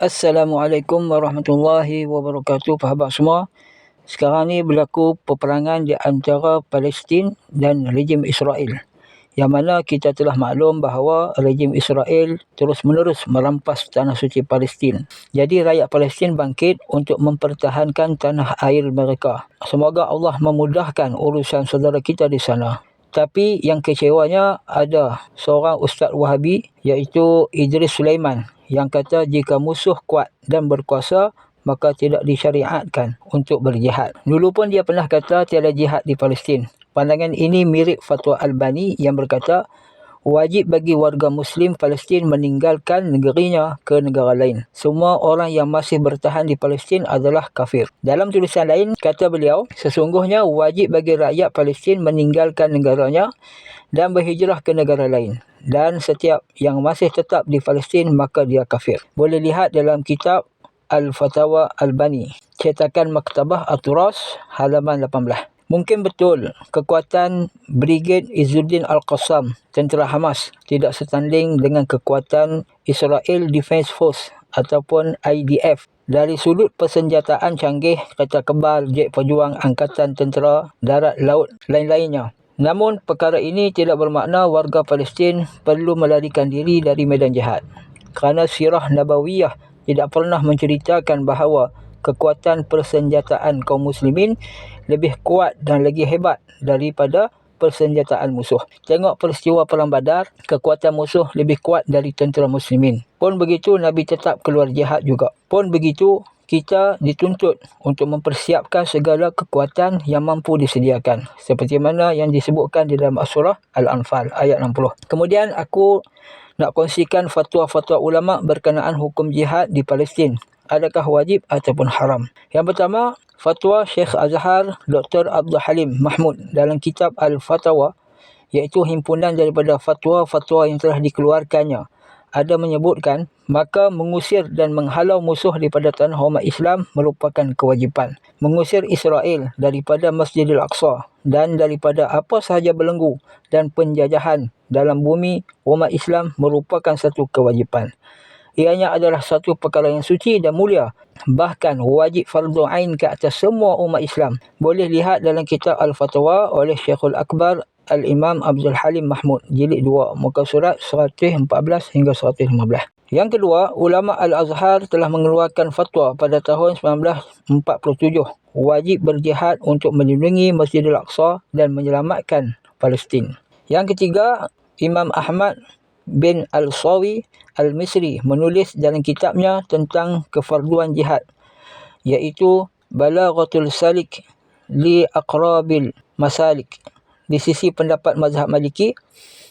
Assalamualaikum warahmatullahi wabarakatuh, sahabat semua. Sekarang ni berlaku peperangan di antara Palestin dan rejim Israel. Yang mana kita telah maklum bahawa rejim Israel terus-menerus merampas tanah suci Palestin. Jadi rakyat Palestin bangkit untuk mempertahankan tanah air mereka. Semoga Allah memudahkan urusan saudara kita di sana. Tapi yang kecewanya ada seorang Ustaz Wahabi iaitu Idris Sulaiman yang kata jika musuh kuat dan berkuasa maka tidak disyariatkan untuk berjihad. Dulu pun dia pernah kata tiada jihad di Palestin. Pandangan ini mirip fatwa Albani yang berkata wajib bagi warga Muslim Palestin meninggalkan negerinya ke negara lain. Semua orang yang masih bertahan di Palestin adalah kafir. Dalam tulisan lain, kata beliau, sesungguhnya wajib bagi rakyat Palestin meninggalkan negaranya dan berhijrah ke negara lain. Dan setiap yang masih tetap di Palestin maka dia kafir. Boleh lihat dalam kitab Al-Fatawa Albani, cetakan Maktabah At-Turas, halaman 18. Mungkin betul kekuatan Brigade Izzuddin Al-Qassam, tentera Hamas, tidak setanding dengan kekuatan Israel Defense Force ataupun IDF. Dari sudut persenjataan canggih, kereta kebal, jet pejuang, angkatan tentera, darat, laut, lain-lainnya. Namun, perkara ini tidak bermakna warga Palestin perlu melarikan diri dari medan jihad. Kerana sirah Nabawiyah tidak pernah menceritakan bahawa kekuatan persenjataan kaum muslimin lebih kuat dan lagi hebat daripada persenjataan musuh. Tengok peristiwa Perang Badar, kekuatan musuh lebih kuat dari tentera muslimin. Pun begitu, Nabi tetap keluar jihad juga. Pun begitu, kita dituntut untuk mempersiapkan segala kekuatan yang mampu disediakan. Seperti mana yang disebutkan di dalam surah Al-Anfal ayat 60. Kemudian aku nak kongsikan fatwa-fatwa ulama berkenaan hukum jihad di Palestin. Adakah wajib ataupun haram? Yang pertama, fatwa Syekh Azhar Dr. Abdul Halim Mahmud dalam kitab Al-Fatawa, iaitu himpunan daripada fatwa-fatwa yang telah dikeluarkannya. Ada menyebutkan, maka mengusir dan menghalau musuh daripada tanah umat Islam merupakan kewajipan. Mengusir Israel daripada Masjidil Aqsa dan daripada apa sahaja belenggu dan penjajahan dalam bumi umat Islam merupakan satu kewajipan. Ianya adalah satu perkara yang suci dan mulia. Bahkan wajib fardu ain ke atas semua umat Islam. Boleh lihat dalam kitab Al-Fatawa oleh Syekhul Akbar Al-Imam Abdul Halim Mahmud, jilid 2, muka surat 114 hingga 115. Yang kedua, ulama Al-Azhar telah mengeluarkan fatwa pada tahun 1947 wajib berjihad untuk melindungi Masjidil Aqsa dan menyelamatkan Palestin. Yang ketiga, Imam Ahmad bin Al-Sawi Al-Misri menulis dalam kitabnya tentang kefarduan jihad, iaitu Balaghatul Salik li Aqrabil Masalik. Di sisi pendapat mazhab Maliki,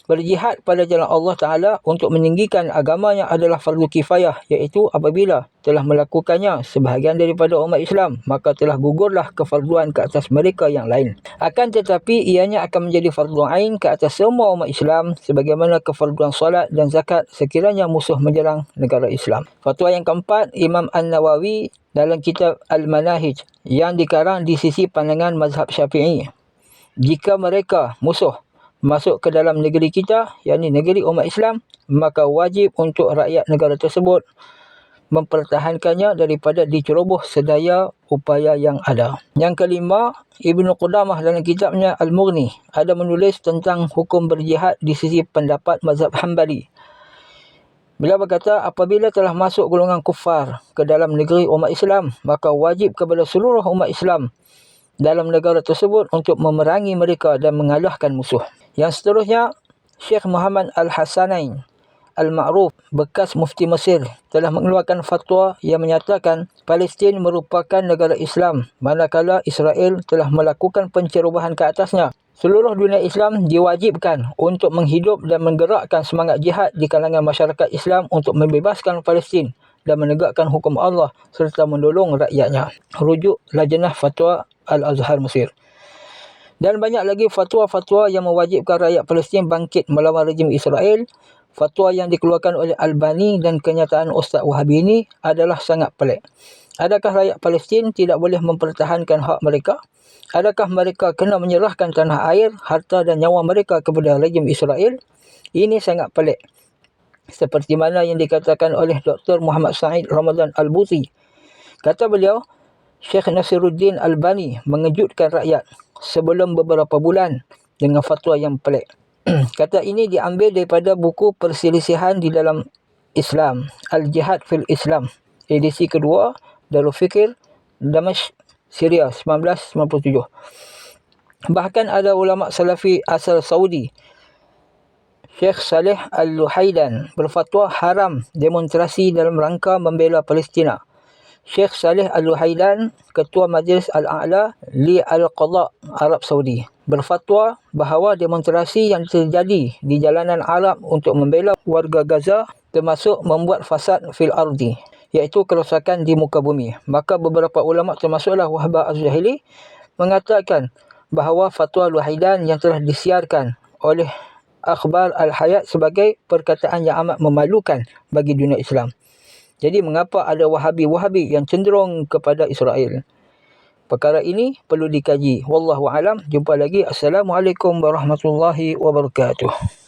berjihad pada jalan Allah Ta'ala untuk meninggikan agamanya adalah fardu kifayah, iaitu apabila telah melakukannya sebahagian daripada umat Islam, maka telah gugurlah kefarduan ke atas mereka yang lain. Akan tetapi ianya akan menjadi fardu ain ke atas semua umat Islam sebagaimana kefarduan solat dan zakat sekiranya musuh menyerang negara Islam. Fatwa yang keempat, Imam An-Nawawi dalam kitab Al-Manahij yang dikarang di sisi pandangan mazhab Syafi'i. Jika mereka musuh masuk ke dalam negeri kita, yakni negeri umat Islam, maka wajib untuk rakyat negara tersebut mempertahankannya daripada diceroboh sedaya upaya yang ada. Yang kelima, Ibnu Qudamah dalam kitabnya Al-Mughni ada menulis tentang hukum berjihad di sisi pendapat mazhab Hanbali. Beliau berkata, apabila telah masuk golongan kufar ke dalam negeri umat Islam, maka wajib kepada seluruh umat Islam dalam negara tersebut untuk memerangi mereka dan mengalahkan musuh. Yang seterusnya, Syekh Muhammad Al-Hasanain Al-Ma'ruf, bekas mufti Mesir, telah mengeluarkan fatwa yang menyatakan Palestin merupakan negara Islam manakala Israel telah melakukan pencerobohan ke atasnya. Seluruh dunia Islam diwajibkan untuk menghidup dan menggerakkan semangat jihad di kalangan masyarakat Islam untuk membebaskan Palestin dan menegakkan hukum Allah serta menolong rakyatnya. Rujuk Lajnah Fatwa Al-Azhar Mesir. Dan banyak lagi fatwa-fatwa yang mewajibkan rakyat Palestin bangkit melawan rejim Israel. Fatwa yang dikeluarkan oleh Albani dan kenyataan Ustaz Wahabi ini adalah sangat pelik. Adakah rakyat Palestin tidak boleh mempertahankan hak mereka? Adakah mereka kena menyerahkan tanah air, harta dan nyawa mereka kepada rejim Israel? Ini sangat pelik. seperti mana yang dikatakan oleh Dr. Muhammad Said Ramadan Al-Buti. Kata beliau, Syekh Nasiruddin Albani mengejutkan rakyat sebelum beberapa bulan dengan fatwa yang pelik. Kata ini diambil daripada buku Perselisihan di dalam Islam, Al-Jihad fil Islam, edisi kedua, Darul Fikir, Damashq, Syria, 1997. Bahkan ada ulama salafi asal Saudi, Syekh Saleh Al-Luhaidan, berfatwa haram demonstrasi dalam rangka membela Palestina. Syekh Saleh Al-Luhaidan, Ketua Majlis Al-A'la li Al-Qadha Arab Saudi, berfatwa bahawa demonstrasi yang terjadi di jalanan Arab untuk membela warga Gaza termasuk membuat fasad fil ardi, iaitu kerosakan di muka bumi. Maka beberapa ulama termasuklah Wahbah Az-Zahili mengatakan bahawa fatwa Luhaidan yang telah disiarkan oleh Akhbar Al-Hayat sebagai perkataan yang amat memalukan bagi dunia Islam. Jadi mengapa ada Wahabi-Wahabi yang cenderung kepada Israel? Perkara ini perlu dikaji. Wallahu alam. Jumpa lagi. Assalamualaikum warahmatullahi wabarakatuh.